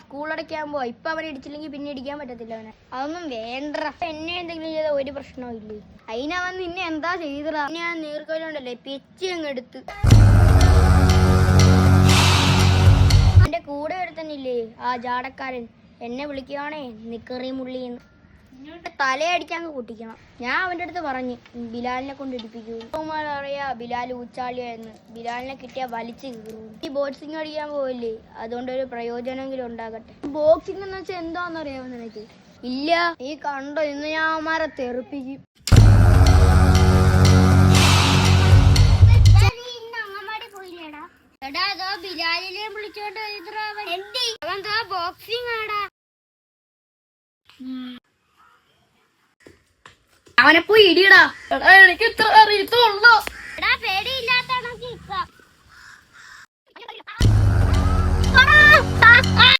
School അടയ്ക്കാൻ പോവാ. ഇപ്പൊ അവനെ ഇടിച്ചില്ലെങ്കിൽ പിന്നെ ഇടിക്കാൻ പറ്റത്തില്ല അവനെ. അതൊന്നും വേണ്ട. എന്നെ എന്തെങ്കിലും ചെയ്താൽ ഒരു പ്രശ്നവും ഇല്ലേ. അതിനവൻ നിന്നെ എന്താ ചെയ്തടാ? ഞാൻ നീർക്കോലുണ്ടല്ലേ പിച്ചി അങ്ങ് എടുത്ത്. എന്റെ കൂടെ ഒരുത്തനില്ലേ ആ ജാടക്കാരൻ, എന്നെ വിളിക്കുവാണേ നിക്കറി മുള്ളിന്ന്. തലയടിക്കാങ്ങ് കൂട്ടിക്കണം. ഞാൻ അവന്റെ അടുത്ത് പറഞ്ഞു ബിലാലിനെ കൊണ്ട് ഇടിപ്പിക്കൂ. അറിയാ ബിലാൽ ഊച്ചാളിയായിരുന്നു. ബിലാലിനെ കിട്ടിയാ വലിച്ചു കീറും. ഈ ബോക്സിംഗ് അടിക്കാൻ പോവില്ലേ, അതുകൊണ്ടൊരു പ്രയോജനമെങ്കിലും ഉണ്ടാകട്ടെ. ബോക്സിംഗ് എന്ന് വെച്ചാൽ എന്താണെന്നറിയാമോ നിനക്ക്? ഇല്ല. നീ കണ്ടോ, ഇന്ന് ഞാൻ അവന്മാരെ തെറിപ്പിക്കും. ബിലാലിനെ വിളിച്ചോണ്ട് അവൻ ബോക്സിംഗ് ആടാ. അവനെ പോയി ഇടിയടാ. എനിക്ക് ഇത്ര അറിയത്തുള്ളൂ. പേടിയില്ലാത്ത